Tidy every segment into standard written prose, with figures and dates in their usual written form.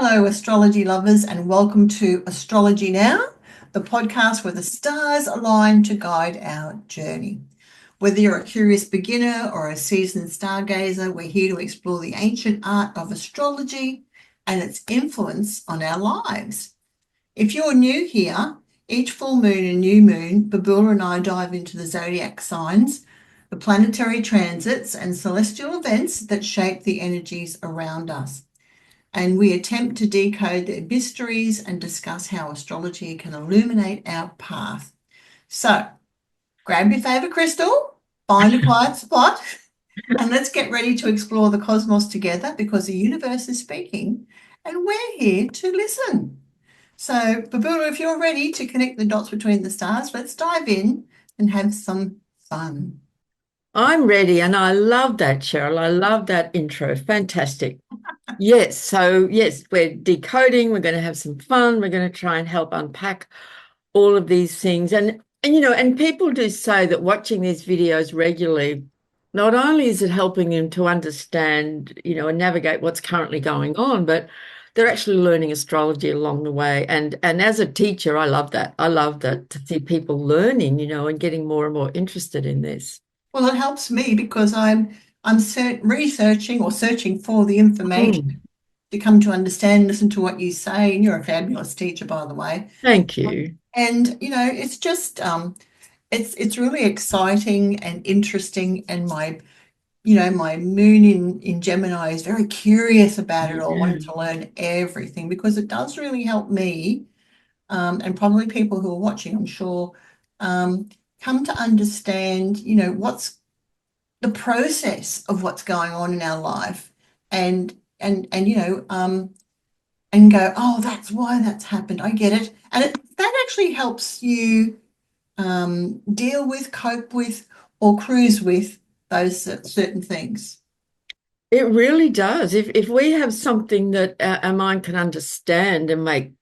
Hello, astrology lovers, and welcome to Astrology Now, the podcast where the stars align to guide our journey. Whether you're a curious beginner or a seasoned stargazer, we're here to explore the ancient art of astrology and its influence on our lives. If you're new here, each full moon and new moon, Babula and I dive into the zodiac signs, the planetary transits, and celestial events that shape the energies around us. And we attempt to decode their mysteries and discuss how astrology can illuminate our path. So grab your favourite crystal, find a quiet spot, and let's get ready to explore the cosmos together because the universe is speaking and we're here to listen. So, Babula, if you're ready to connect the dots between the stars, let's dive in and have some fun. I'm ready, and I love that, Cheryl. I love that intro. Fantastic. Yes, so yes, we're decoding, we're going to have some fun, we're going to try and help unpack all of these things. And people do say that watching these videos regularly, not only is it helping them to understand, and navigate what's currently going on, but they're actually learning astrology along the way. And as a teacher, I love that. I love that to see people learning, and getting more and more interested in this. Well, it helps me because I'm researching or searching for the information to come to understand, listen to what you say. And you're a fabulous teacher, by the way. Thank you. And it's just it's really exciting and interesting. And my moon in Gemini is very curious about it all, wanting to learn everything because it does really help me, and probably people who are watching, I'm sure, come to understand, what's the process of what's going on in our life, and and go, oh, that's why that's happened. I get it, and that actually helps you deal with, cope with, or cruise with those certain things. It really does. If we have something that our mind can understand and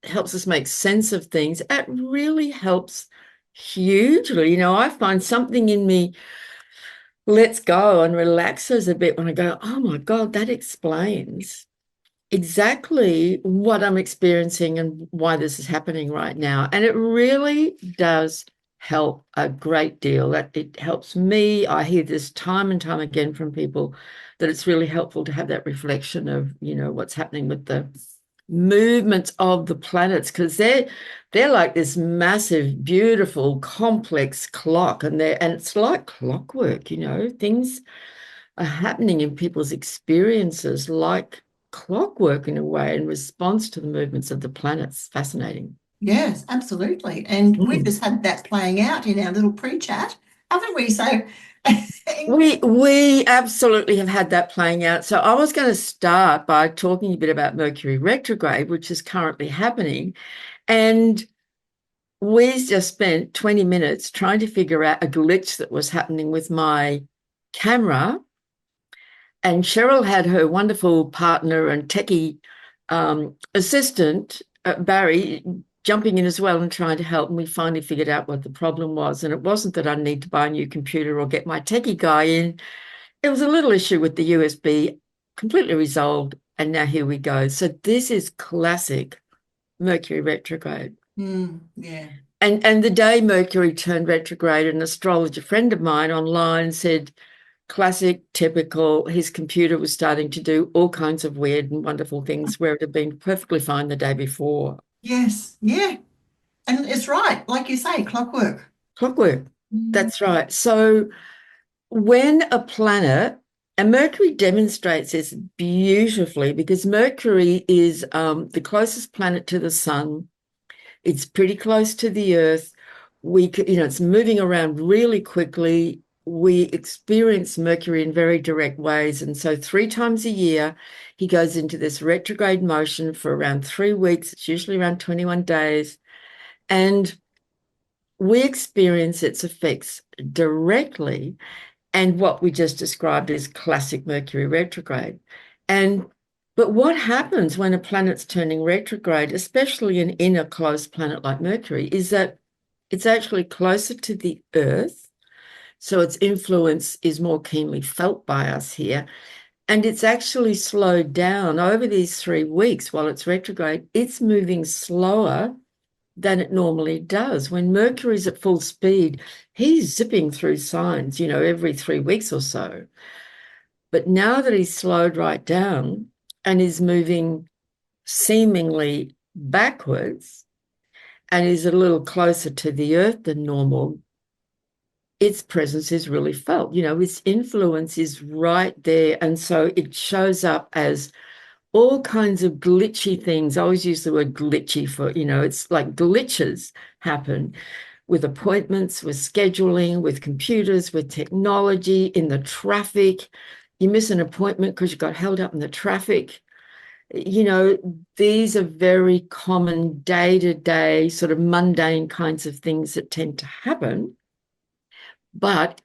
helps us make sense of things, it really helps hugely. I find something in me lets go and relaxes a bit when I go, oh my God, that explains exactly what I'm experiencing and why this is happening right now. And it really does help a great deal. That it helps me. I hear this time and time again from people that it's really helpful to have that reflection of, what's happening with the movements of the planets, because they're like this massive, beautiful, complex clock, and it's like clockwork. Things are happening in people's experiences like clockwork in a way in response to the movements of the planets. Fascinating. Yes, absolutely. And we've just had that playing out in our little pre-chat, haven't we? So We absolutely have had that playing out. So I was going to start by talking a bit about Mercury retrograde, which is currently happening. And we just spent 20 minutes trying to figure out a glitch that was happening with my camera. And Cheryl had her wonderful partner and techie assistant, Barry, jumping in as well and trying to help. And we finally figured out what the problem was. And it wasn't that I need to buy a new computer or get my techie guy in. It was a little issue with the USB, completely resolved. And now here we go. So this is classic Mercury retrograde. yeah. And the day Mercury turned retrograde, an astrologer friend of mine online said, classic, typical, his computer was starting to do all kinds of weird and wonderful things where it had been perfectly fine the day before. Yes, yeah. And it's right, like you say, clockwork. Clockwork. Mm. That's right. So when a planet, and Mercury demonstrates this beautifully because Mercury is the closest planet to the sun. It's pretty close to the Earth. It's moving around really quickly. We experience Mercury in very direct ways. And so 3 times a year, he goes into this retrograde motion for around 3 weeks. It's usually around 21 days. And we experience its effects directly. And what we just described is classic Mercury retrograde. But what happens when a planet's turning retrograde, especially an inner close planet like Mercury, is that it's actually closer to the Earth. So its influence is more keenly felt by us here. And it's actually slowed down over these 3 weeks while it's retrograde. It's moving slower than it normally does. When Mercury's at full speed, he's zipping through signs, every 3 weeks or so. But now that he's slowed right down and is moving seemingly backwards and is a little closer to the earth than normal, its presence is really felt. Its influence is right there. And so it shows up as all kinds of glitchy things. I always use the word glitchy for, it's like glitches happen with appointments, with scheduling, with computers, with technology, in the traffic. You miss an appointment because you got held up in the traffic. These are very common day-to-day sort of mundane kinds of things that tend to happen. But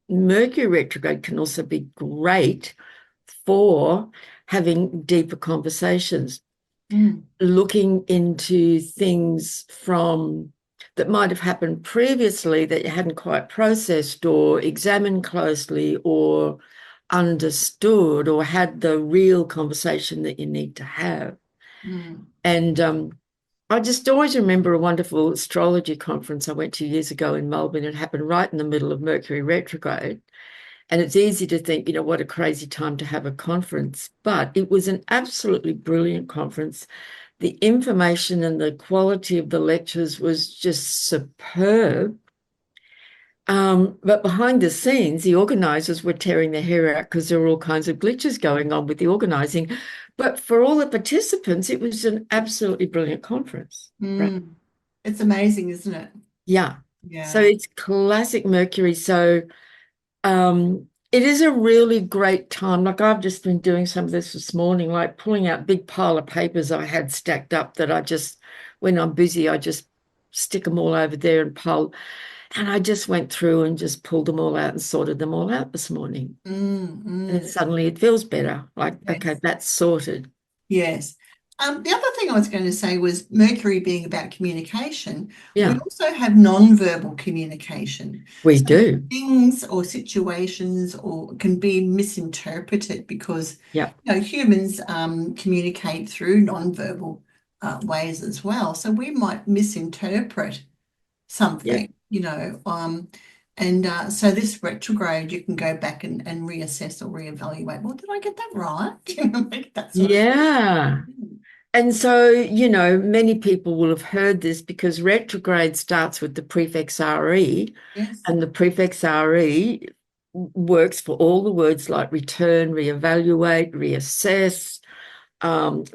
Mercury retrograde can also be great for having deeper conversations, looking into things that might have happened previously that you hadn't quite processed or examined closely or understood or had the real conversation that you need to have. And I just always remember a wonderful astrology conference I went to years ago in Melbourne. It happened right in the middle of Mercury retrograde. And it's easy to think, what a crazy time to have a conference. But it was an absolutely brilliant conference. The information and the quality of the lectures was just superb. But behind the scenes, the organisers were tearing their hair out because there were all kinds of glitches going on with the organising. But for all the participants, it was an absolutely brilliant conference. Right? It's amazing, isn't it? Yeah. So Yeah. it's classic Mercury. So it is a really great time. Like I've just been doing some of this morning, like pulling out big pile of papers I had stacked up that when I'm busy, I just stick them all over there and pile. And I just went through and just pulled them all out and sorted them all out this morning. And then suddenly it feels better. Like, okay, Yes. that's sorted. Yes. The other thing I was going to say was Mercury being about communication. We Yeah, also have non-verbal communication. we So do. things or situations or can be misinterpreted because Yeah, humans communicate through non-verbal ways as well. So we might misinterpret yeah. something, and so this retrograde, you can go back and reassess or reevaluate. Well, did I get that right? Like that sort of Yeah. thing. And so, many people will have heard this because retrograde starts with the prefix RE, Yes. and the prefix RE works for all the words like return, reevaluate, reassess,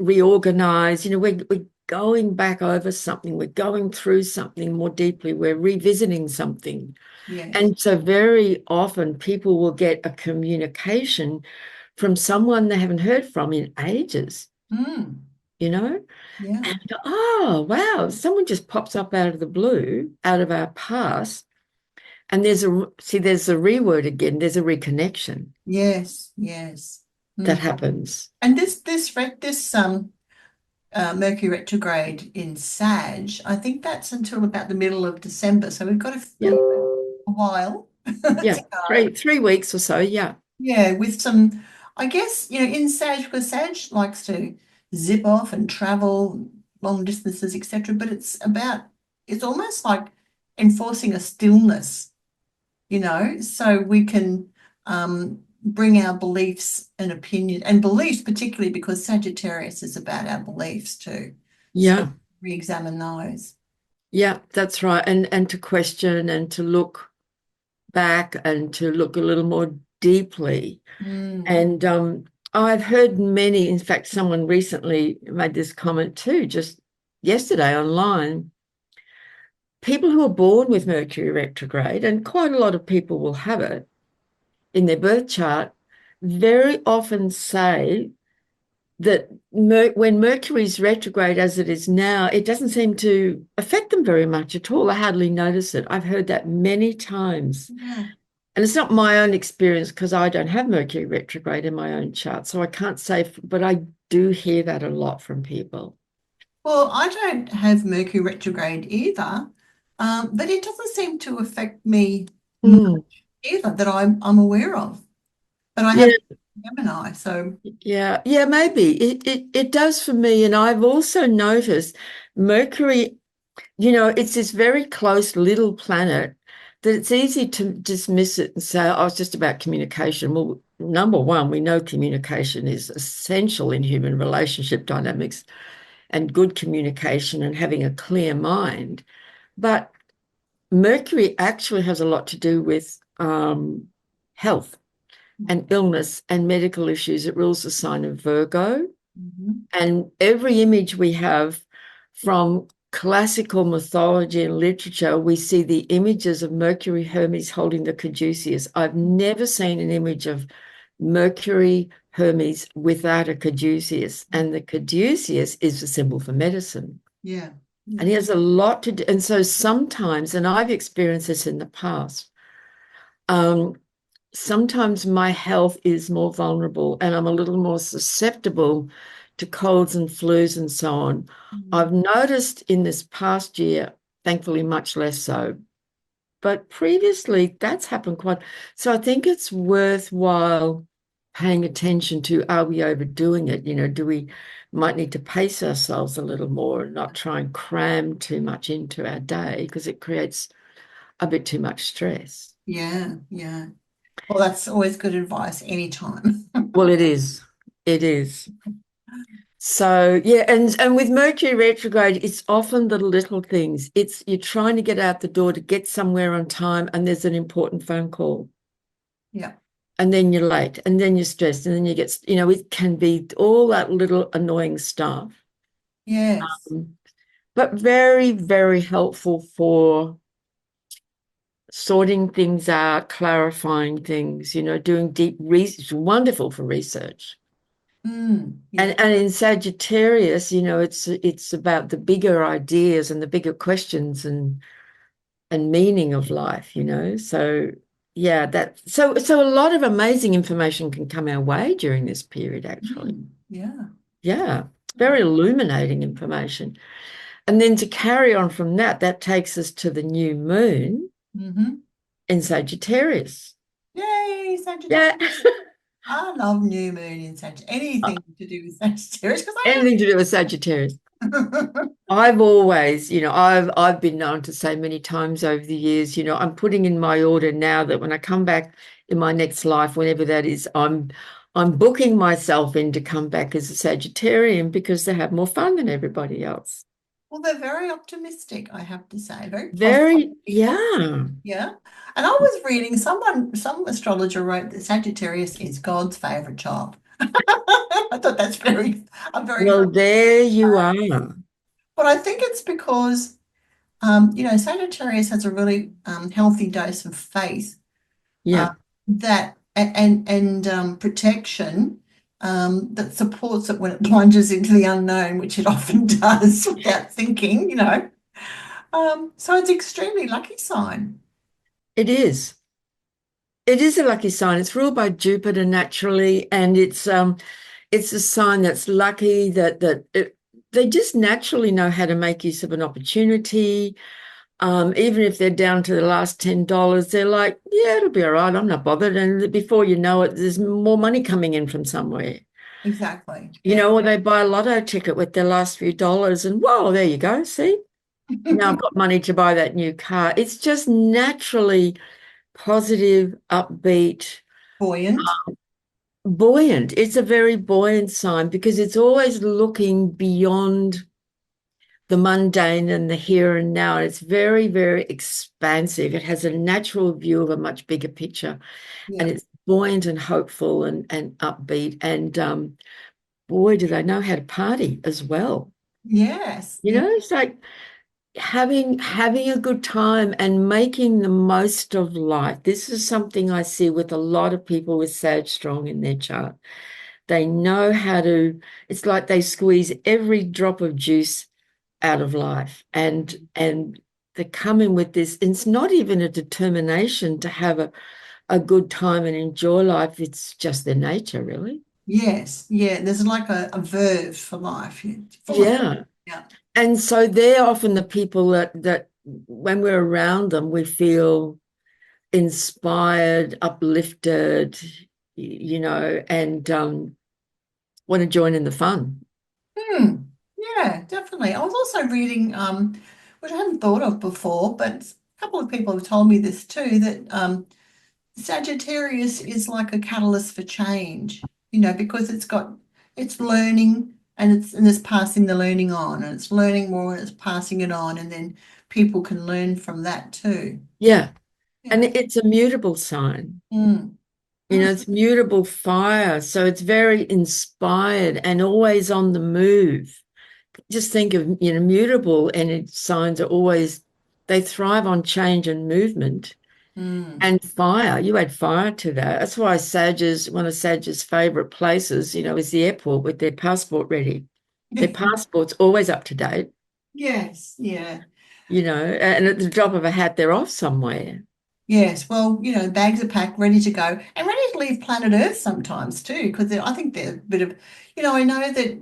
reorganize. We're going back over something, we're going through something more deeply, we're revisiting something. Yes. And so, very often, people will get a communication from someone they haven't heard from in ages, Mm, you know? yeah. And oh, wow, someone just pops up out of the blue, out of our past. And there's the re word again, there's a reconnection Yes. Yes. that Mm. happens. And this Mercury retrograde in Sag, I think that's until about the middle of December. So we've got Yeah. a while Yeah. to go. Three weeks or so. Yeah. Yeah, with some, I guess, in Sag, because Sag likes to zip off and travel long distances, etc. But it's almost like enforcing a stillness, so we can bring our beliefs and opinion and beliefs, particularly because Sagittarius is about our beliefs too. So Yeah. re-examine those. Yeah, that's right. And to question and to look back and to look a little more deeply. Mm, And I've heard many, in fact, someone recently made this comment too, just yesterday online. People who are born with Mercury retrograde, and quite a lot of people will have it in their birth chart, very often say that when Mercury's retrograde as it is now, it doesn't seem to affect them very much at all. I hardly notice it. I've heard that many times. yeah. And it's not my own experience because I don't have Mercury retrograde in my own chart. So I can't say, but I do hear that a lot from people. Well, I don't have Mercury retrograde either, but it doesn't seem to affect me much Mm. either that I'm aware of. But I Yeah, have Gemini. So, Yeah, maybe it does for me. And I've also noticed Mercury, it's this very close little planet that it's easy to dismiss it and say, oh, it's just about communication. Well, number one, we know communication is essential in human relationship dynamics and good communication and having a clear mind. But Mercury actually has a lot to do with health and illness and medical issues. It rules the sign of Virgo. mhm. And every image we have from classical mythology and literature, we see the images of Mercury Hermes holding the caduceus. I've never seen an image of Mercury Hermes without a caduceus. And the caduceus is the symbol for medicine. Yeah, And yeah. he has a lot to do. And so sometimes, and I've experienced this in the past, um, sometimes my health is more vulnerable and I'm a little more susceptible to colds and flus and so on. Mm. I've noticed in this past year, thankfully, much less so. But previously, that's happened quite. So I think it's worthwhile paying attention to, are we overdoing it? Do we might need to pace ourselves a little more and not try and cram too much into our day because it creates a bit too much stress. Yeah, yeah. Well, that's always good advice anytime. Well, it is. It is. So yeah, and with Mercury retrograde, it's often the little things. It's you're trying to get out the door to get somewhere on time, and there's an important phone call, Yeah. and then you're late, and then you're stressed, and then it can be all that little annoying stuff. Yes. Um, but very, very helpful for sorting things out, clarifying things, doing deep research, wonderful for research. Yeah. And in Sagittarius, it's about the bigger ideas and the bigger questions and meaning of life. So yeah, so a lot of amazing information can come our way during this period, actually. Yeah. Yeah, very illuminating information. And then to carry on from that, that takes us to the new moon Mm-hmm. in Sagittarius. Yay, Yeah. Sagittarius. I love new moon in Sagittarius. Anything to do with Sagittarius because Anything to do with Sagittarius. I I've always, I've been known to say many times over the years, I'm putting in my order now that when I come back in my next life, whenever that is, I'm booking myself in to come back as a Sagittarian because they have more fun than everybody else. well, they're very optimistic, I have to say, very positive Very, people. yeah. Yeah. And I was reading some astrologer wrote that Sagittarius is God's favorite child. I thought that's a very, Well, there you are. but I think it's because, Sagittarius has a really healthy dose of faith uh, Yeah, and protection that supports it when it plunges into the unknown, which it often does without thinking. So it's extremely lucky sign. it is. It is a lucky sign. It's ruled by Jupiter naturally, and it's a sign that's lucky they just naturally know how to make use of an opportunity. Even if they're down to the last $10, they're like, yeah, it'll be all right. I'm not bothered. And before you know it, there's more money coming in from somewhere. Exactly. Yeah. Or they buy a lotto ticket with their last few dollars and whoa, there you go. See, now I've got money to buy that new car. It's just naturally positive, upbeat, Buoyant. buoyant. It's a very buoyant sign because it's always looking beyond the mundane and the here and now. It's very, very expansive. It has a natural view of a much bigger picture, and Yeah. it's buoyant and hopeful and upbeat. And boy, do they know how to party as well. Yes. Yeah. It's like having a good time and making the most of life. This is something I see with a lot of people with Sag strong in their chart. They know how to, it's like they squeeze every drop of juice out of life and they come in with this. It's not even a determination to have a good time and enjoy life. It's just their nature, really. Yes. Yeah. There's like a verve for life. Yeah. Full of. Yeah. Yeah. And so they're often the people that when we're around them, we feel inspired, uplifted, and want to join in the fun. Hmm. Yeah, definitely. I was also reading, which I hadn't thought of before, but a couple of people have told me this too, that Sagittarius is like a catalyst for change, because it's learning and it's passing the learning on, and it's learning more and it's passing it on, and then people can learn from that too. Yeah. And Yeah. it's a mutable sign. Mm. Mm. It's mutable fire. So it's very inspired and always on the move. Just think of, mutable energy signs are always, they thrive on change and movement. Mm. And fire, you add fire to that. That's why one of Sag's favorite places, is the airport with their passport ready. Their passport's always up to date, Yes, yeah. and at the drop of a hat, they're off somewhere. Yes, well, bags are packed, ready to go, and ready to leave planet Earth sometimes too, because I think they're a bit of, I know that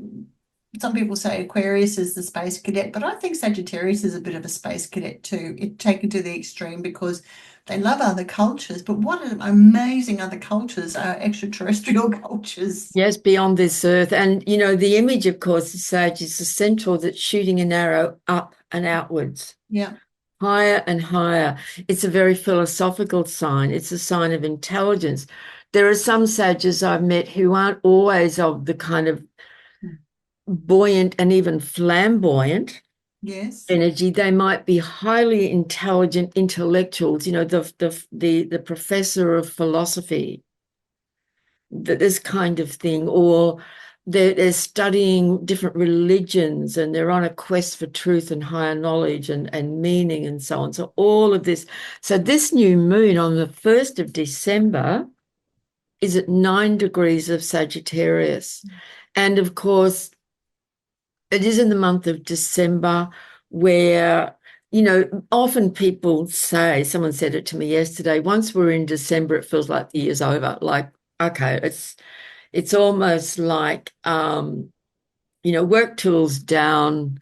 some people say Aquarius is the space cadet, but I think Sagittarius is a bit of a space cadet too, it taken to the extreme because they love other cultures, but what amazing other cultures are extraterrestrial cultures. Yes, beyond this earth. And, the image, of course, of Sage is the centaur that's shooting an arrow up and outwards, Yeah. higher and higher. It's a very philosophical sign. It's a sign of intelligence. There are some Sages I've met who aren't always of the kind of buoyant and even flamboyant Yes. energy. They might be highly intelligent intellectuals, the professor of philosophy, this kind of thing, or they're studying different religions and they're on a quest for truth and higher knowledge and meaning and so on. So all of this. So this new moon on the 1st of December is at 9 degrees of Sagittarius. And of course, it is in the month of December where, often people say, someone said it to me yesterday, once we're in December, it feels like the year's over. Like, okay, it's almost like, work tools down.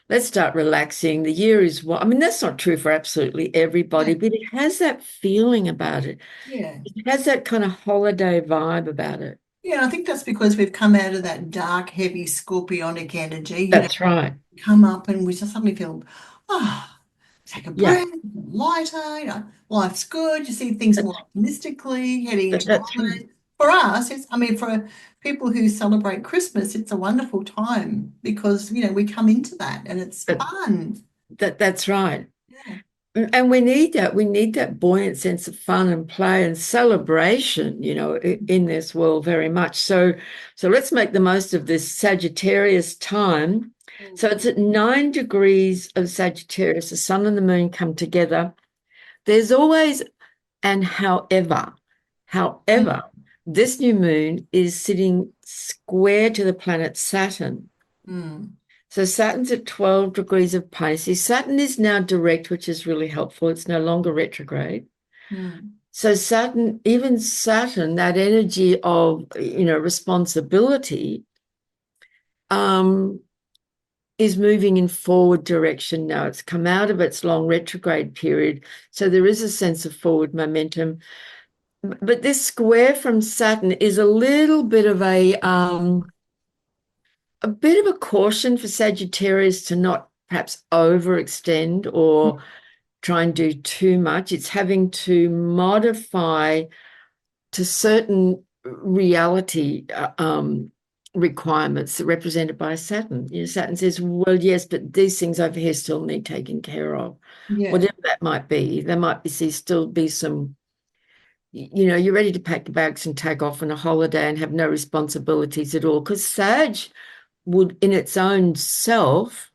Let's start relaxing. The year is what, I mean, that's not true for absolutely everybody, Yeah. but it has that feeling about it. Yeah. It has that kind of holiday vibe about it. Yeah, I think that's because we've come out of that dark, heavy, scorpionic energy, That's right. come up and we just suddenly feel, ah, take a Yeah, breath, lighter, life's good. You see things more that's, optimistically, heading into the that's right. holidays. For us, I mean, for people who celebrate Christmas, it's a wonderful time because, we come into that and it's That, fun. that's right. Yeah. And we need that. We need that buoyant sense of fun and play and celebration, in this world very much. So let's make the most of this Sagittarius time. So it's at 9 degrees of Sagittarius. The sun and the moon come together. There's always an however, this new moon is sitting square to the planet Saturn. Mm. So Saturn's at 12 degrees of Pisces. Saturn is now direct, which is really helpful. It's no longer retrograde. Mm. So even Saturn, that energy of, responsibility, um, is moving in forward direction now. It's come out of its long retrograde period. So there is a sense of forward momentum. But this square from Saturn is a little bit of a bit of a caution for Sagittarius to not perhaps overextend or try and do too much. It's having to modify to certain reality requirements that are represented by Saturn. Saturn says, well, yes, but these things over here still need taken care of. Yeah. Whatever that might be. There might be still be some, you're ready to pack your bags and take off on a holiday and have no responsibilities at all. Because Sag would, in its own self,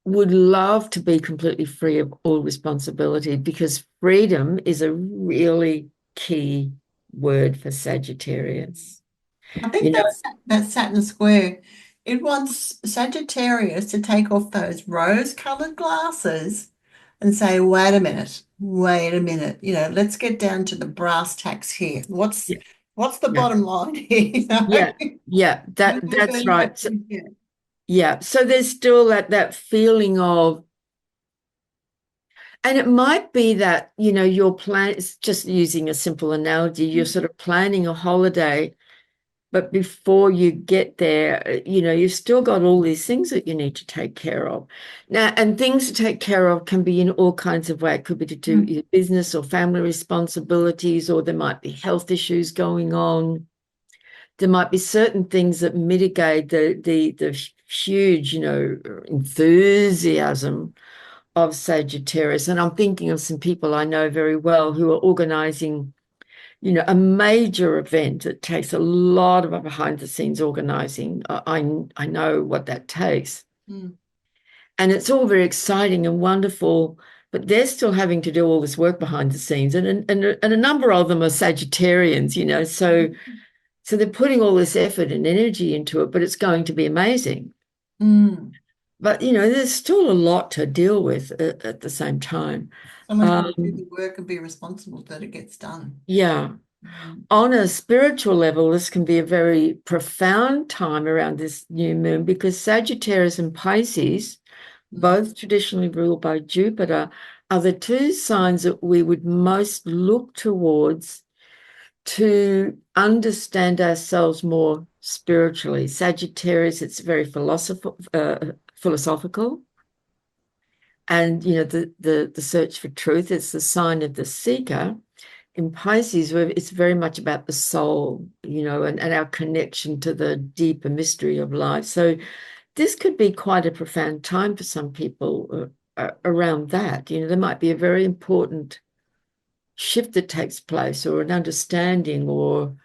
would love to be completely free of all responsibility because freedom is a really key word for Sagittarius. I think You know, that Saturn square. It wants Sagittarius to take off those rose-colored glasses and say, wait a minute, let's get down to the brass tacks here. What's yeah, what's the yeah, bottom line here? yeah, yeah, What are we that's going to have right. to So, get? yeah. So there's still that feeling of And it might be that, your plan is just using a simple analogy, you're sort of planning a holiday, but before you get there, you've still got all these things that you need to take care of. Now, and things to take care of can be in all kinds of ways. It could be to do Mm. your business or family responsibilities, or there might be health issues going on. There might be certain things that mitigate the huge, enthusiasm of Sagittarius. And I'm thinking of some people I know very well who are organizing, a major event that takes a lot of behind the scenes organizing. I know what that takes. Mm. And it's all very exciting and wonderful, but they're still having to do all this work behind the scenes. And a number of them are Sagittarians, so they're putting all this effort and energy into it, but it's going to be amazing. Mm. But, there's still a lot to deal with at the same time. Someone's got to do Um, the work and be responsible that it gets done. yeah. Mm. On a spiritual level, this can be a very profound time around this new moon because Sagittarius and Pisces, Mm. both traditionally ruled by Jupiter, are the two signs that we would most look towards to understand ourselves more spiritually. Sagittarius, it's very philosophical. And the search for truth, it's the sign of the seeker. In Pisces, where it's very much about the soul, and our connection to the deeper mystery of life. So this could be quite a profound time for some people around that. There might be a very important shift that takes place, or an understanding, or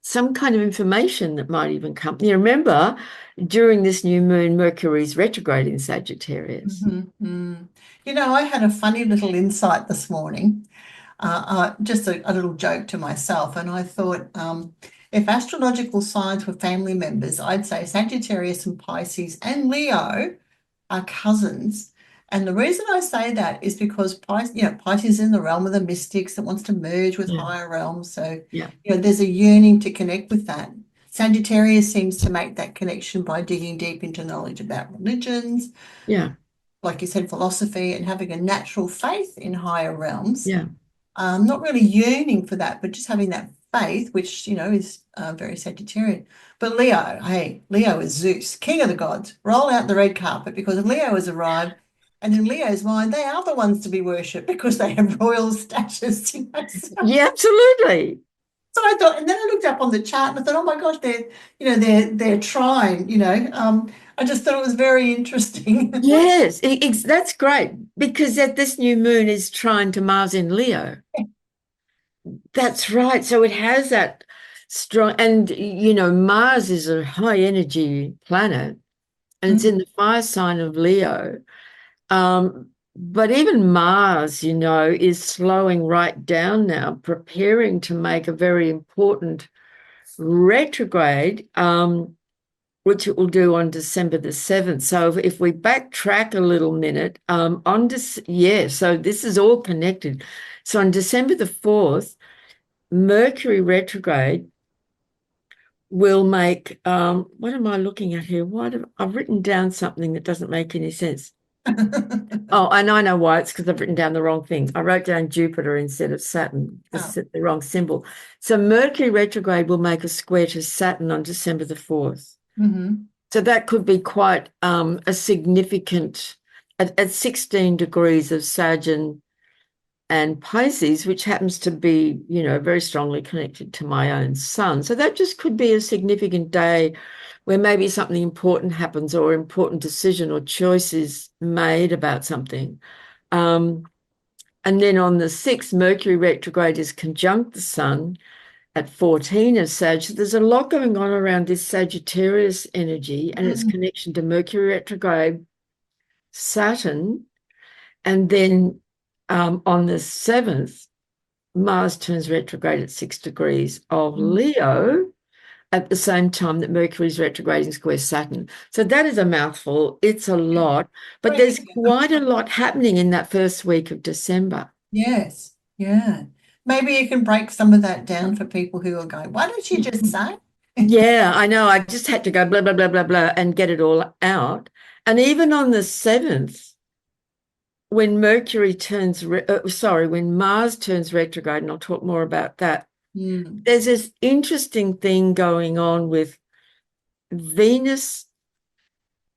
some kind of information that might even come. You remember, during this new moon, Mercury's retrograde in Sagittarius. Mm-hmm. Mm. I had a funny little insight this morning, just a little joke to myself, and I thought, if astrological signs were family members, I'd say Sagittarius and Pisces and Leo are cousins. And the reason I say that is because Pisces is in the realm of the mystics that wants to merge with Yeah, higher realms. So, yeah, there's a yearning to connect with that. Sagittarius seems to make that connection by digging deep into knowledge about religions, yeah, like you said, philosophy, and having a natural faith in higher realms. yeah. Not really yearning for that, but just having that faith, which, is very Sagittarian. But Leo, hey, Leo is Zeus, king of the gods. Roll out the red carpet because Leo has arrived. And in Leo's mind, they are the ones to be worshipped because they have royal status. Yeah, absolutely. So I thought, and then I looked up on the chart and I thought, oh my gosh, they're trine. I just thought it was very interesting. Yes, that's great because this new moon is trying to Mars in Leo. That's right. So it has that strong, and Mars is a high energy planet, and it's in the fire sign of Leo. But even Mars, is slowing right down now, preparing to make a very important retrograde, which it will do on December the 7th. So if we backtrack a little minute, so this is all connected. So on December the 4th, Mercury retrograde will make, what am I looking at here? I've written down something that doesn't make any sense. Oh, and I know why. It's because I've written down the wrong thing. I wrote down Jupiter instead of Saturn, Oh. the wrong symbol. So Mercury retrograde will make a square to Saturn on December the 4th. Mm-hmm. So that could be quite a significant, at 16 degrees of Saturn and Pisces, which happens to be, very strongly connected to my own sun. So that just could be a significant day where maybe something important happens, or important decision or choice is made about something. And then on the 6th, Mercury retrograde is conjunct the sun at 14 of Sag. So there's a lot going on around this Sagittarius energy and its connection to Mercury retrograde, Saturn, and then on the 7th, Mars turns retrograde at 6 degrees of Leo at the same time that Mercury is retrograding square Saturn. So that is a mouthful. It's a lot, but Right. there's quite a lot happening in that first week of December. Yes. Yeah. Maybe you can break some of that down for people who are going, why don't you just say? Yeah, I know. I just had to go blah, blah, blah, blah, blah, and get it all out. And even on the 7th, when when Mars turns retrograde, and I'll talk more about that, Mm. there's this interesting thing going on with Venus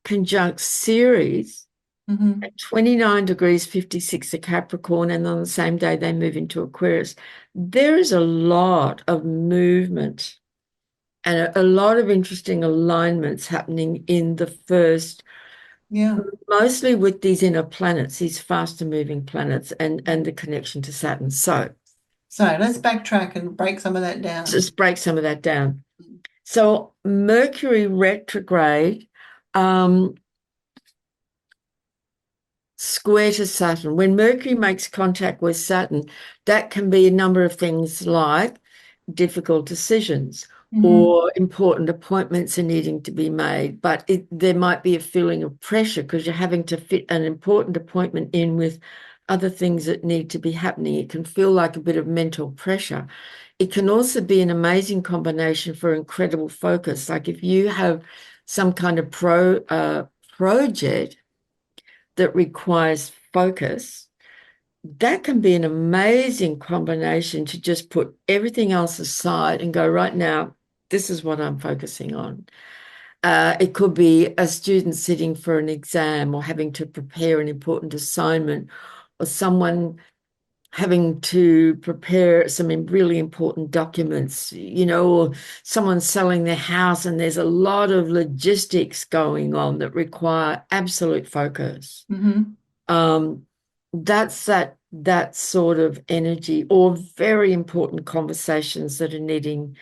conjunct Ceres Mm-hmm. at 29 degrees 56 of Capricorn, and on the same day they move into Aquarius. There is a lot of movement and a lot of interesting alignments happening in the first, Yeah. mostly with these inner planets, these faster moving planets, and the connection to Saturn. So So let's backtrack and break some of that down. just break some of that down. So Mercury retrograde, um, square to Saturn. When Mercury makes contact with Saturn, that can be a number of things like difficult decisions Mm-hmm. or important appointments are needing to be made, but there might be a feeling of pressure because you're having to fit an important appointment in with other things that need to be happening. It can feel like a bit of mental pressure. It can also be an amazing combination for incredible focus. Like if you have some kind of project that requires focus, that can be an amazing combination to just put everything else aside and go, right now, this is what I'm focusing on. It could be a student sitting for an exam or having to prepare an important assignment, or someone having to prepare some really important documents, or someone selling their house and there's a lot of logistics going on that require absolute focus. Mm-hmm. Um, that's that sort of energy, or very important conversations that are needing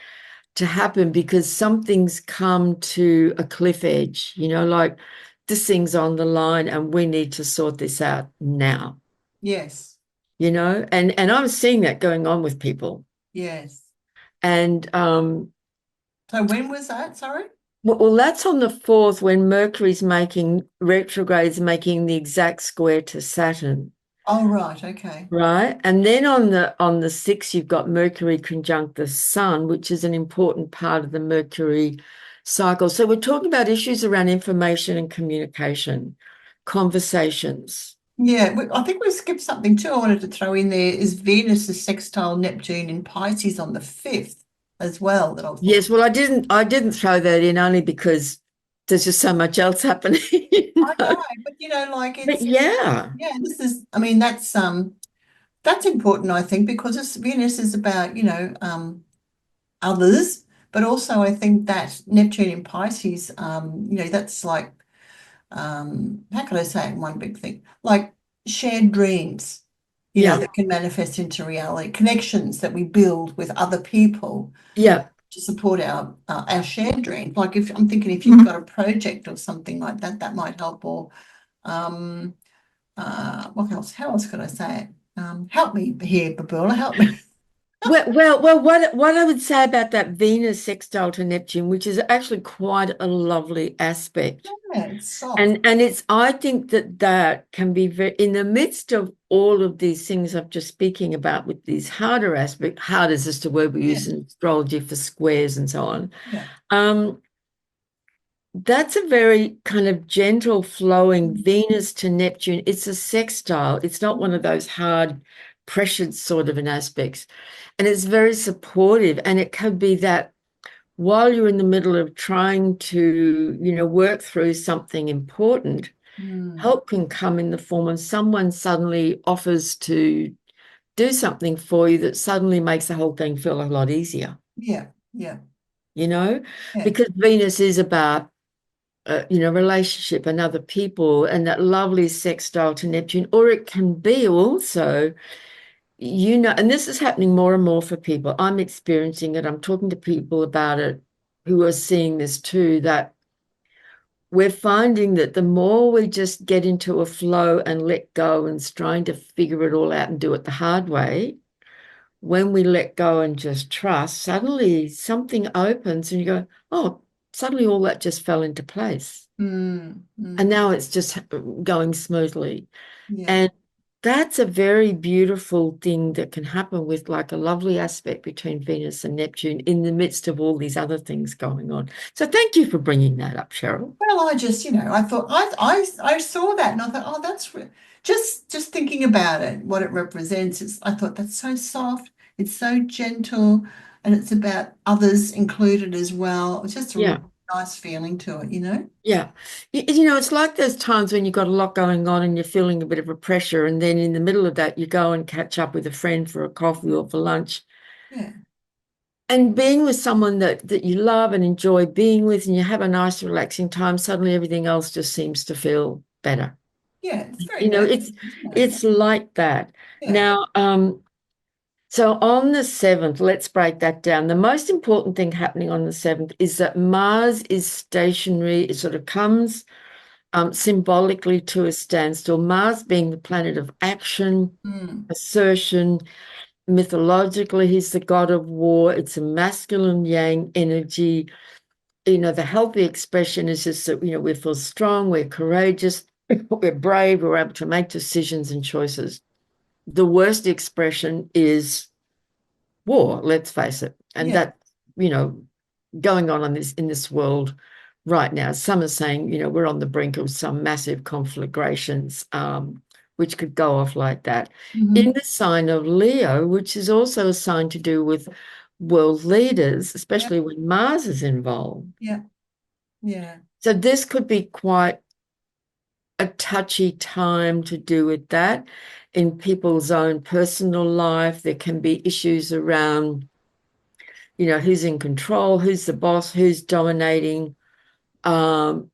to happen because something's come to a cliff edge, like this thing's on the line and we need to sort this out now, Yes. and I'm seeing that going on with people. Yes. And So when was that? Sorry? well, that's on the 4th when Mercury's making retrogrades, making the exact square to Saturn. Oh, right. Okay. Right. And then on the 6th, you've got Mercury conjunct the Sun, which is an important part of the Mercury cycle. So we're talking about issues around information and communication, conversations. Yeah, I think we skipped something too. I wanted to throw in there is Venus is sextile Neptune in Pisces on the 5th as well that I thought. Yes, well, I didn't throw that in only because there's just so much else happening. I know, but like But it's yeah, yeah, this is I mean that's important I think because Venus is about, others, but also I think that Neptune in Pisces, that's like how can I say it in one big thing? Like shared dreams, yeah, that can manifest into reality, connections that we build with other people yeah. to support our shared dreams. Like if I'm thinking if you've got a project or something like that, that might help. Or um, what else? How else could I say it? Help me here, Babula, help me. Well, what I would say about that Venus sextile to Neptune, which is actually quite a lovely aspect. Yeah, it's soft. And I think that can be very, in the midst of all of these things I've just speaking about with these harder aspects, hard is just a word we Yeah, use in astrology for squares and so on. yeah. Um, that's a very kind of gentle flowing Venus to Neptune. It's a sextile. It's not one of those hard, pressured sort of an aspects. And it's very supportive. And it could be that while you're in the middle of trying to, work through something important, Mm, help can come in the form of someone suddenly offers to do something for you that suddenly makes the whole thing feel a lot easier, yeah, yeah, you know, yeah. because Venus is about, relationship and other people and that lovely sextile to Neptune, or it can be also, and this is happening more and more for people. I'm experiencing it. I'm talking to people about it who are seeing this too, that we're finding that the more we just get into a flow and let go and trying to figure it all out and do it the hard way, when we let go and just trust, suddenly something opens and you go, oh, suddenly all that just fell into place. Mm, And mm, now it's just going smoothly. yeah. And that's a very beautiful thing that can happen with like a lovely aspect between Venus and Neptune in the midst of all these other things going on. So thank you for bringing that up, Cheryl. Well, I just, I thought I saw that and I thought, oh, just thinking about it, what it represents is I thought that's so soft, it's so gentle, and it's about others included as well. It's just a really Yeah. nice feeling to it, you know? Yeah. You know, it's like those times when you've got a lot going on and you're feeling a bit of a pressure, and then in the middle of that, you go and catch up with a friend for a coffee or for lunch. Yeah. And being with someone that you love and enjoy being with, and you have a nice, relaxing time, suddenly everything else just seems to feel better. Yeah, it's very You know, nurturing, it's isn't it? it's like that. Yeah. Now, so on the 7th, let's break that down. The most important thing happening on the 7th is that Mars is stationary. It sort of comes symbolically to a standstill. Mars being the planet of action, Mm, assertion. Mythologically, he's the god of war. It's a masculine yang energy. You know, the healthy expression is just that, we feel strong, we're courageous, we're brave, we're able to make decisions and choices. The worst expression is war, let's face it. And yeah. that, you know, going on in this world right now. Some are saying, we're on the brink of some massive conflagrations, which could go off like that. In Hmm. the sign of Leo, which is also a sign to do with world leaders, Yeah. especially when Mars is involved. Yeah. Yeah. So this could be quite a touchy time to do with that. In people's own personal life, there can be issues around, who's in control, who's the boss, who's dominating. Um,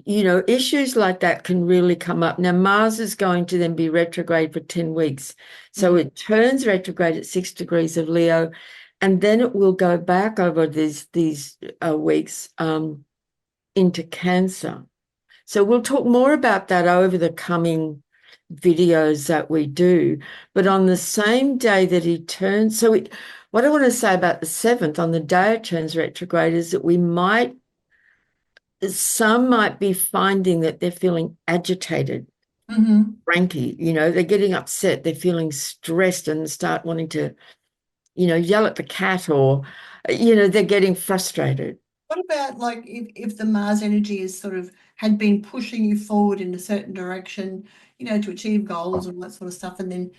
Issues like that can really come up. Now, Mars is going to then be retrograde for 10 weeks. So Mm, it turns retrograde at 6 degrees of Leo, and then it will go back over these weeks into Cancer. So we'll talk more about that over the coming videos that we do. But on the same day that he turns, what I want to say about the 7th, on the day it turns retrograde, is that some might be finding that they're feeling agitated, hmm. cranky, they're getting upset, they're feeling stressed and start wanting to, yell at the cat or, they're getting frustrated. What about like if the Mars energy is sort of had been pushing you forward in a certain direction, to achieve goals and that sort of stuff, and then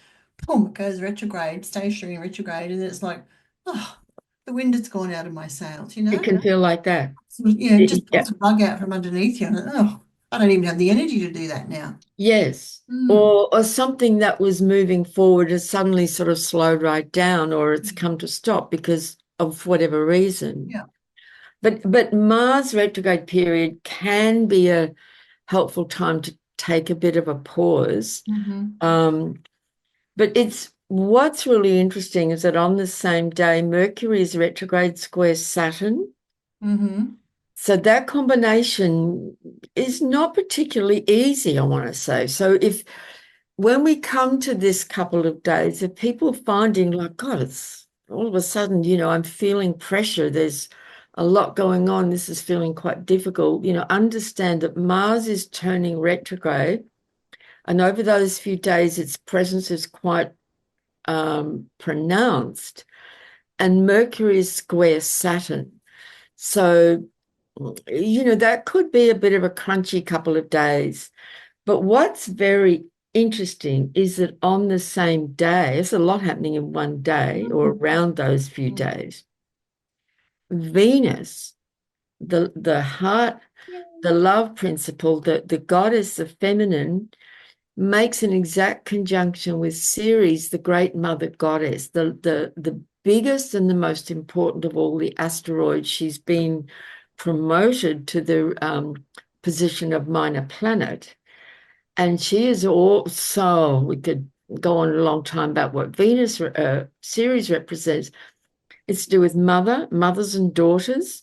boom, it goes retrograde, stationary retrograde, and then it's like, oh, the wind has gone out of my sails, It can feel like that. Sort of, it just pulls Yeah. the rug out from underneath you, and oh, I don't even have the energy to do that now. Yes. Mm, Or something that was moving forward has suddenly sort of slowed right down, or it's come to stop because of whatever reason. yeah. But Mars retrograde period can be a helpful time to take a bit of a pause. Hmm. But what's really interesting is that on the same day, Mercury is retrograde square Saturn. Hmm. So that combination is not particularly easy, I want to say. So when we come to this couple of days, if people finding like, God, it's all of a sudden, I'm feeling pressure. There's a lot going on. This is feeling quite difficult. Understand that Mars is turning retrograde. And over those few days, its presence is quite pronounced. And Mercury is square Saturn. So, that could be a bit of a crunchy couple of days. But what's very interesting is that on the same day, there's a lot happening in one day or around those few days. Venus, the heart, the love principle, the goddess, the feminine, makes an exact conjunction with Ceres, the great mother goddess, the biggest and the most important of all the asteroids. She's been promoted to the position of minor planet. And she is also, we could go on a long time about what Venus Ceres represents. It's to do with mothers and daughters,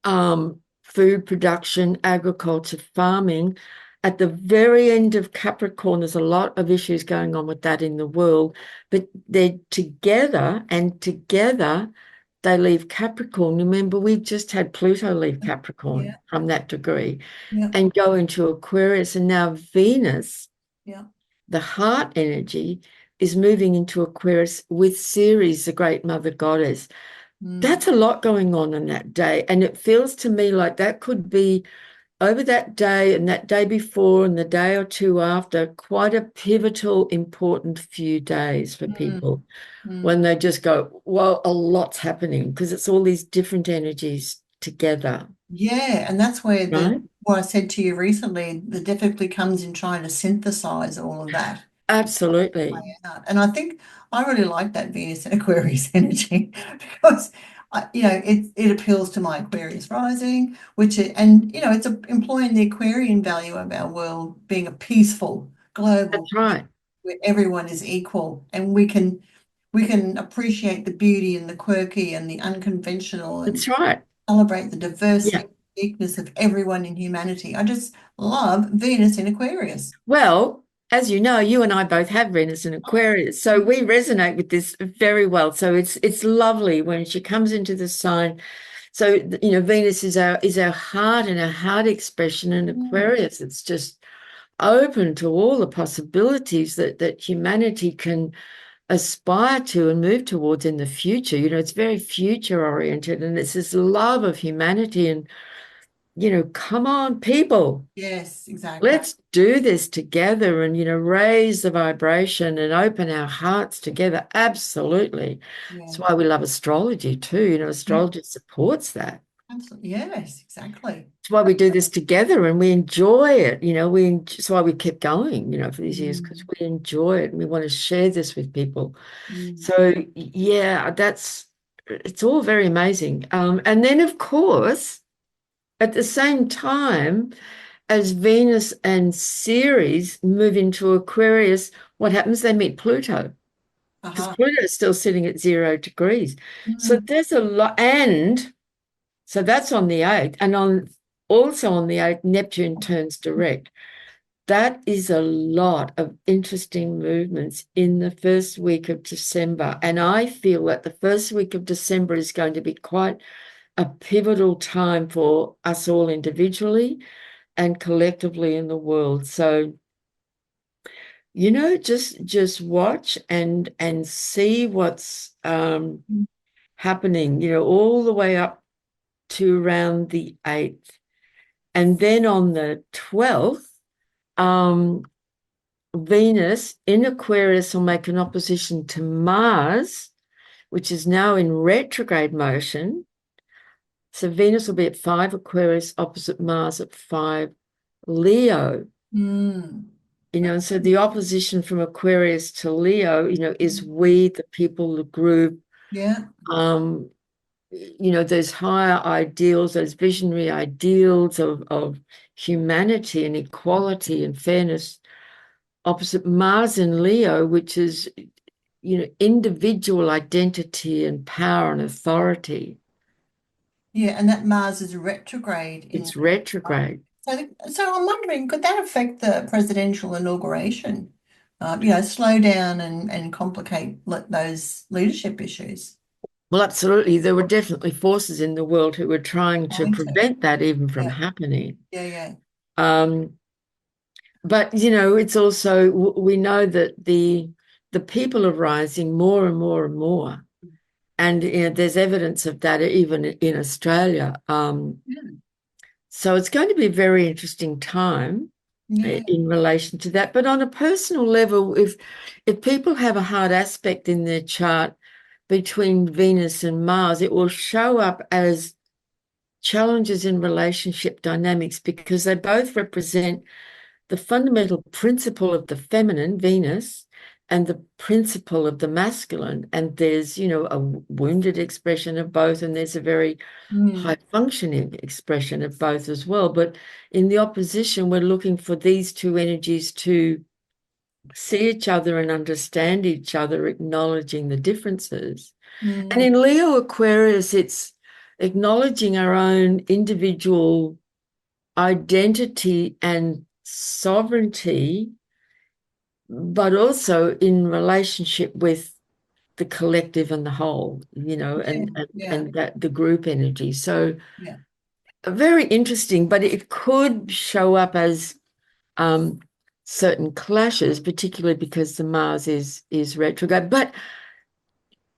food production, agriculture, farming. At the very end of Capricorn, there's a lot of issues going on with that in the world, but they're together, and together they leave Capricorn. Remember, we've just had Pluto leave Yeah. Capricorn from that degree Yeah. and go into Aquarius, and now Venus Yeah. the heart energy is moving into Aquarius with Ceres, the great mother goddess. Mm, That's a lot going on that day. And it feels to me like that could be over that day and that day before and the day or two after, quite a pivotal, important few days for mm, people mm. when they just go, well, a lot's happening because it's all these different energies together, Yeah, and that's where the right? what I said to you recently, the difficulty comes in trying to synthesize all of that. Absolutely. Play out. And I think I really like that Venus and Aquarius energy because it appeals to my Aquarius rising, and it's employing the Aquarian value of our world being a peaceful global That's right. where everyone is equal and we can appreciate the beauty and the quirky and the unconventional and That's right. celebrate the diversity Yeah. and uniqueness of everyone in humanity. I just love Venus in Aquarius. Well, as you know, you and I both have Venus in Aquarius, so we resonate with this very well. So it's lovely when she comes into the sign. So Venus is our heart and our heart expression in Mm, Aquarius. It's just open to all the possibilities that humanity can aspire to and move towards in the future. It's very future oriented, and it's this love of humanity and come on, people. yes, exactly. Let's do this together and, raise the vibration and open our hearts together. Absolutely. Yeah. That's why we love astrology too. Yeah, Astrology supports that. absolutely. Yes, exactly. That's why we do this together and we enjoy it. That's why we kept going, for these years because Mm, we enjoy it and we want to share this with people. mm. So, yeah, it's all very amazing. And then, of course, at the same time, as Venus and Ceres move into Aquarius, what happens? They meet Pluto because Aha. Pluto is still sitting at 0 degrees. So Mm, there's a lot, and so that's on the 8th, and also on the 8th, Neptune turns direct. That is a lot of interesting movements in the first week of December. And I feel that the first week of December is going to be quite a pivotal time for us all individually and collectively in the world. So, just watch and see what's happening, all the way up to around the 8th. And then on the 12th, um, Venus in Aquarius will make an opposition to Mars, which is now in retrograde motion. So Venus will be at 5 Aquarius opposite Mars at 5 Leo. mm. And so the opposition from Aquarius to Leo, is we, the people, the group, Yeah. um, those higher ideals, those visionary ideals of humanity and equality and fairness, opposite Mars in Leo, which is, individual identity and power and authority. Yeah, and that Mars is retrograde in. It's retrograde. So I'm wondering, could that affect the presidential inauguration? Slow down and complicate those leadership issues. Well, absolutely. There were definitely forces in the world who were trying to Going to. prevent that even from Yeah, happening. yeah, yeah. Um, but it's also we know that the people are rising more and more and more, and there's evidence of that even in Australia. Yeah, So it's going to be a very interesting time yeah. in relation to that. But on a personal level, if people have a hard aspect in their chart between Venus and Mars, it will show up as challenges in relationship dynamics because they both represent the fundamental principle of the feminine, Venus, and the principle of the masculine. And there's, a wounded expression of both, and there's a very Mm, high functioning expression of both as well. But in the opposition, we're looking for these two energies to see each other and understand each other, acknowledging the differences. And mm, in Leo Aquarius, it's acknowledging our own individual identity and sovereignty, but also in relationship with the collective and the whole, yeah, and yeah, and that the group energy. So yeah. very interesting, but it could show up as um, certain clashes, particularly because the Mars is retrograde. But,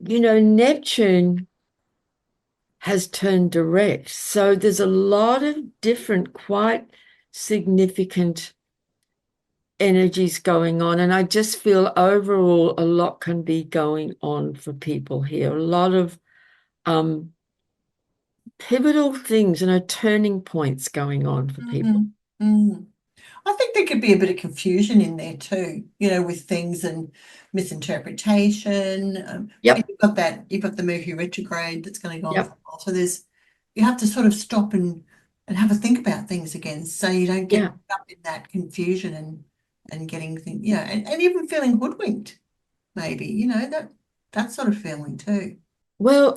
Neptune has turned direct. So there's a lot of different, quite significant energies going on. And I just feel overall a lot can be going on for people here. A lot of pivotal things, turning points going on for people. Mm. I think there could be a bit of confusion in there too, with things and misinterpretation. Yep. You've got the Mercury retrograde that's going to go on for Yep. a while. So you have to sort of stop and have a think about things again, so you don't get Yeah. up in that confusion and getting things, and even feeling hoodwinked, maybe, that sort of feeling too. Well,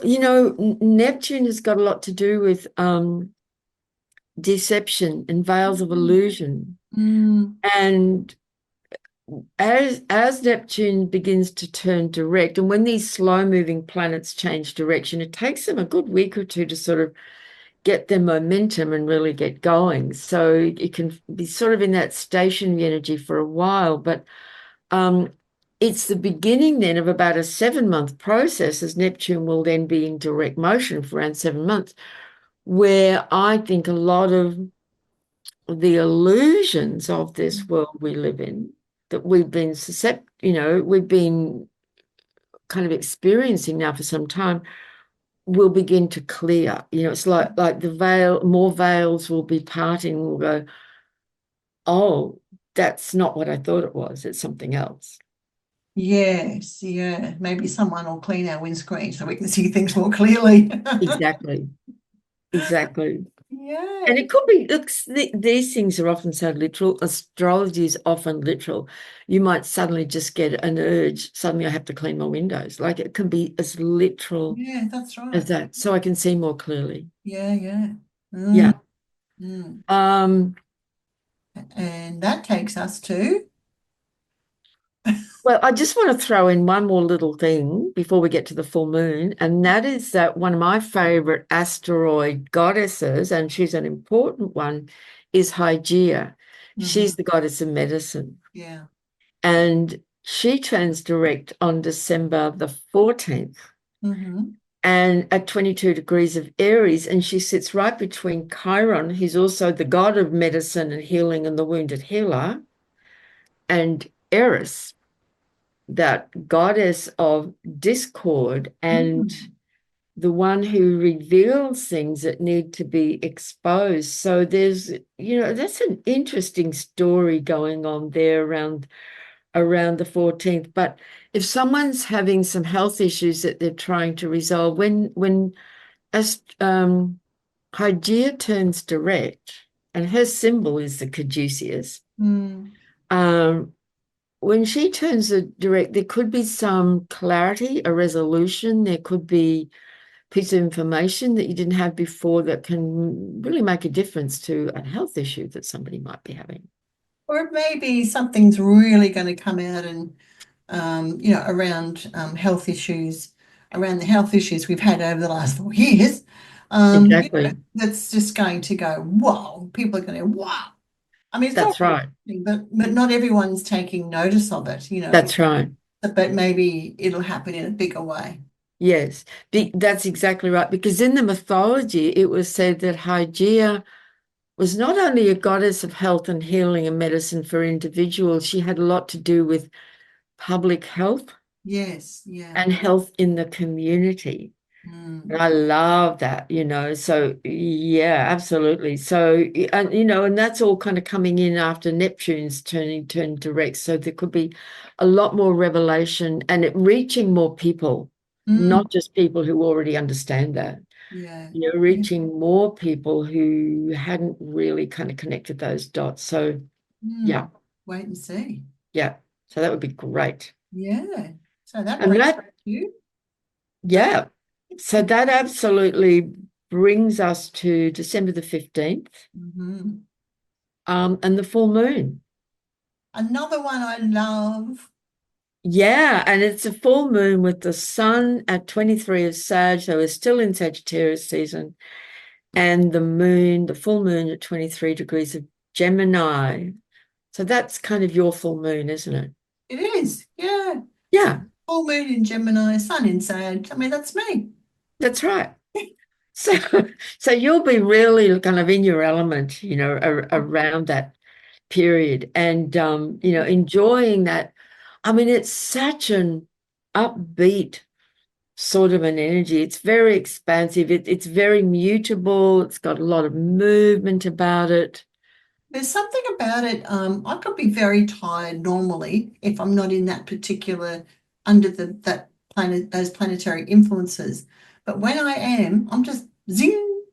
Neptune has got a lot to do with deception and veils of illusion. Mm, And as Neptune begins to turn direct, and when these slow-moving planets change direction, it takes them a good week or two to sort of get their momentum and really get going. So it can be sort of in that stationary energy for a while, but it's the beginning then of about a 7-month process, as Neptune will then be in direct motion for around 7 months, where I think a lot of the illusions of this world we live in, that we've been we've been kind of experiencing now for some time, will begin to clear. It's like the veil, more veils will be parting. We'll go, oh, that's not what I thought it was. It's something else. yes, yeah. Maybe someone will clean our windscreen so we can see things more clearly. Exactly. Exactly. And Yeah. it could be, look, these things are often so literal. Astrology is often literal. You might suddenly just get an urge, suddenly I have to clean my windows. Like it can be as literal Yeah, that's as right. that, so I can see more clearly. Yeah, yeah. Yeah. Mm, mm. Um, And that takes us to, well, I just want to throw in one more little thing before we get to the full moon, and that is that one of my favorite asteroid goddesses, and she's an important one, is Hygeia. mhm, She's the goddess of medicine. yeah. And she turns direct on December the 14th Hmm. and at 22 degrees of Aries. And she sits right between Chiron, who's also the god of medicine and healing and the wounded healer, and Eris, that goddess of discord and Mm, the one who reveals things that need to be exposed. So that's an interesting story going on there around the 14th. But if someone's having some health issues that they're trying to resolve, when Hygeia turns direct, and her symbol is the caduceus, mm. um, when she turns direct, there could be some clarity, a resolution. There could be a piece of information that you didn't have before that can really make a difference to a health issue that somebody might be having. Or maybe something's really going to come out and, around around the health issues we've had over the last 4 years. Exactly. That's just going to go, whoa, people are going to, wow. I mean, it's That's already right. happening, but not everyone's taking notice of it, That's right. but maybe it'll happen in a bigger way. Yes, that's exactly right. Because in the mythology, it was said that Hygeia was not only a goddess of health and healing and medicine for individuals, she had a lot to do with public health Yes, yeah. and health in the community. And Mm, I love that, So yeah, absolutely. So and that's all kind of coming in after Neptune's turned direct. So there could be a lot more revelation and it reaching more people, mm, not just people who already understand that. yeah. Yeah. Reaching more people who hadn't really kind of connected those dots. So yeah, Mm. Wait and see. yeah. So that would be great. Yeah. So that And brings that, you. yeah. So that absolutely brings us to December the 15th, Mhm. and the full moon. Another one I love. Yeah, and it's a full moon with the sun at 23 of Sag, so we're still in Sagittarius season, and the full moon at 23 degrees of Gemini. So that's kind of your full moon, isn't it? It is. Yeah. Yeah, Full moon in Gemini, sun in Sag. I mean, that's me. that's right. So, so you'll be really kind of in your element, around that period and, enjoying that. I mean, it's such an upbeat sort of an energy. It's very expansive. It's very mutable. It's got a lot of movement about it. There's something about it. I could be very tired normally if I'm not in that particular under that planet, those planetary influences. But when I am, I'm just zing,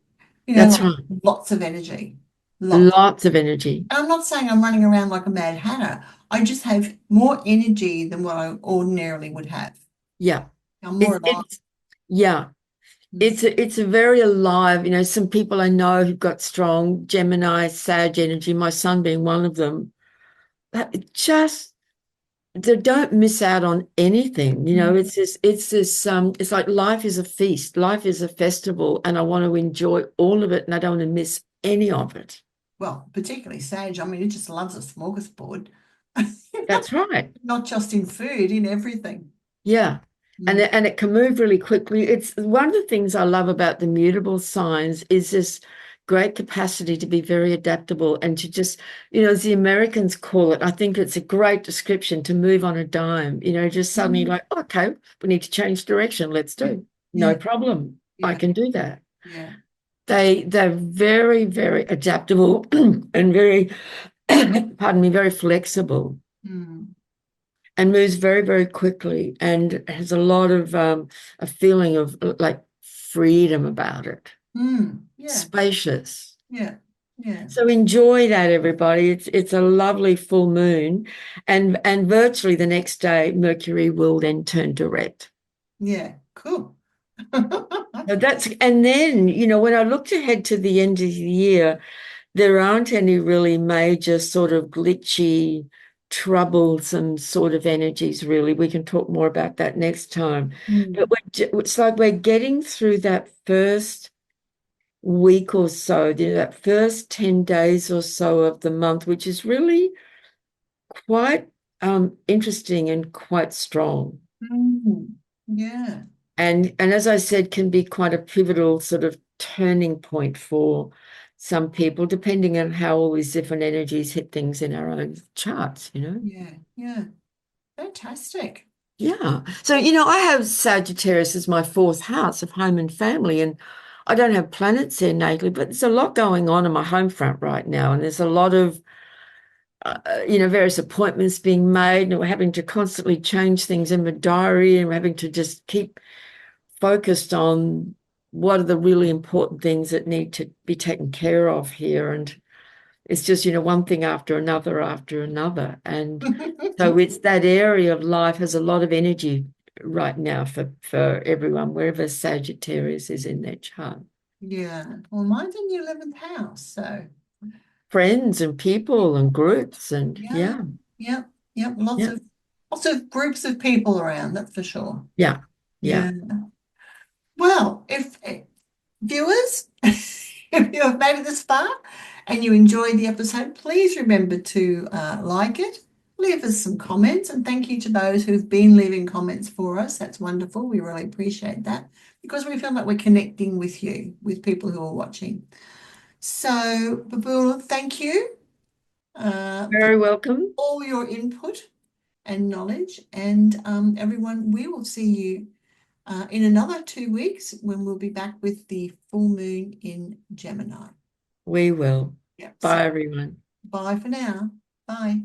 That's like right. lots of energy. Lots. Lots of energy. And I'm not saying I'm running around like a mad hatter. I just have more energy than what I ordinarily would have. Yeah. I'm more It's alive. it's yeah. Mm. It's a very alive, some people I know who've got strong Gemini, Sag energy, my son being one of them. But it just they don't miss out on anything. It's like life is a feast, life is a festival, and I want to enjoy all of it and I don't want to miss any of it. Well, particularly Sage. I mean, it just loves a smorgasbord. That's right. Not just in food, in everything. Yeah. And Mm. it can move really quickly. It's one of the things I love about the mutable signs is this great capacity to be very adaptable and to just, as the Americans call it, I think it's a great description to move on a dime, just suddenly Mm. like, okay, we need to change direction. Let's do. No Yeah, problem. I yeah, can do that. yeah. They're very, very adaptable and very, pardon me, very flexible Mm. and moves very, very quickly and has a lot of a feeling of like freedom about it, Mm. Yeah, spacious. yeah, yeah, So enjoy that, everybody. It's a lovely full moon, and virtually the next day, Mercury will then turn direct. yeah. Cool. So and then, when I looked ahead to the end of the year, there aren't any really major sort of glitchy, troublesome sort of energies, really. We can talk more about that next time. But Mm. it's like we're getting through that first week or so, that first 10 days or so of the month, which is really quite interesting and quite strong. Mm. Yeah, And as I said, can be quite a pivotal sort of turning point for some people, depending on how all these different energies hit things in our own charts. yeah, yeah. Fantastic. Yeah. So, I have Sagittarius as my fourth house of home and family, and I don't have planets there natally, but there's a lot going on in my home front right now, and there's a lot of various appointments being made, and we're having to constantly change things in the diary, and we're having to just keep focused on what are the really important things that need to be taken care of here. And it's just, one thing after another after another. And so it's that area of life has a lot of energy right now for everyone, wherever Sagittarius is in their chart. Yeah. Well, mine's in the 11th house, so Friends and people and groups and yeah, yeah, yeah, yeah. yeah, Lots of groups of people around, that's for sure. yeah, yeah. Yeah. Well, if viewers, if you have made it this far and you enjoyed the episode, please remember to like it, leave us some comments, and thank you to those who've been leaving comments for us. That's wonderful. We really appreciate that because we feel like we're connecting with you, with people who are watching. So, Babul, thank you for Very welcome. all your input and knowledge. And everyone, we will see you in another 2 weeks when we'll be back with the full moon in Gemini. We will. Yep. So Bye, everyone. bye for now. Bye.